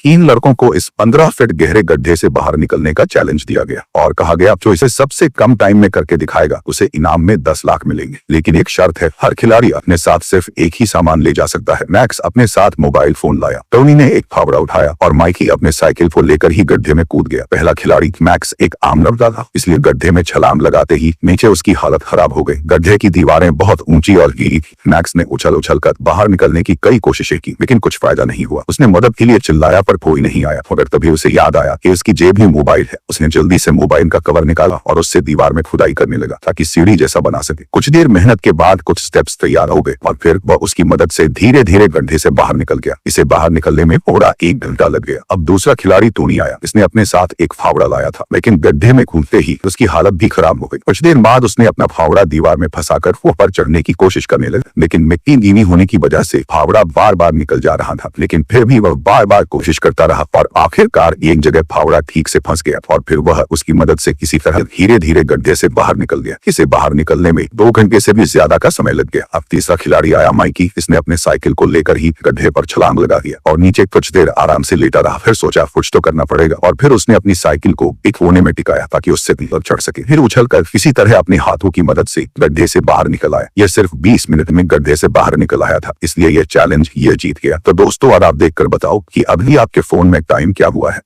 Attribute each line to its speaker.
Speaker 1: तीन लड़कों को इस 15 फीट गहरे गड्ढे से बाहर निकलने का चैलेंज दिया गया और कहा गया जो इसे सबसे कम टाइम में करके दिखाएगा उसे इनाम में 10 लाख मिलेंगे। लेकिन एक शर्त है, हर खिलाड़ी अपने साथ सिर्फ एक ही सामान ले जा सकता है। मैक्स अपने साथ मोबाइल फोन लाया, टोनी ने एक फावड़ा उठाया और माइकी अपने साइकिल को लेकर ही गड्ढे में कूद गया। पहला खिलाड़ी मैक्स एक आम लड़का था, इसलिए गड्ढे में छलांग लगाते ही नीचे उसकी हालत खराब हो गई। गड्ढे की दीवारें बहुत ऊंची और गीली थी। मैक्स ने उछल उछल कर बाहर निकलने की कई कोशिशें की, लेकिन कुछ फायदा नहीं हुआ। उसने मदद के लिए चिल्लाया पर कोई नहीं आया। मगर तभी उसे याद आया कि उसकी जेब में मोबाइल है। उसने जल्दी से मोबाइल का कवर निकाला और उससे दीवार में खुदाई करने लगा ताकि सीढ़ी जैसा बना सके। कुछ देर मेहनत के बाद कुछ स्टेप्स तैयार हो गए और फिर वह उसकी मदद से धीरे धीरे गड्ढे से बाहर निकल गया। इसे बाहर निकलने में थोड़ा 1 घंटा लग गया। अब दूसरा खिलाड़ी टोनी आया। इसने अपने साथ एक फावड़ा लाया था, लेकिन गड्ढे में कूदते ही उसकी हालत भी खराब हो गई। कुछ देर बाद उसने अपना फावड़ा दीवार में फंसाकर ऊपर चढ़ने की कोशिश करने लगा, लेकिन मिट्टी गीली होने की वजह से फावड़ा बार बार निकल जा रहा था। लेकिन फिर भी वह बार बार कोशिश करता रहा और आखिरकार एक जगह फावड़ा ठीक से फंस गया और फिर वह उसकी मदद से किसी तरह धीरे धीरे गड्ढे से बाहर निकल गया। इसे बाहर निकलने में 2 घंटे से भी ज्यादा का समय लग गया। अब तीसरा खिलाड़ी आया, माइकी। इसने अपने साइकिल को लेकर ही गड्ढे पर छलांग लगा दिया और नीचे कुछ देर आराम से लेटा रहा। फिर सोचा कुछ तो करना पड़ेगा और फिर उसने अपनी साइकिल को एक कोने में टिकाया ताकि उससे चढ़ सके। फिर उछलकर किसी तरह अपने हाथों की मदद से गड्ढे से बाहर निकल आया। यह सिर्फ 20 मिनट में गड्ढे से बाहर निकल आया था, इसलिए यह चैलेंज ये जीत गया। तो दोस्तों, और आप देखकर बताओ कि अभी आपके फोन में टाइम क्या हुआ है।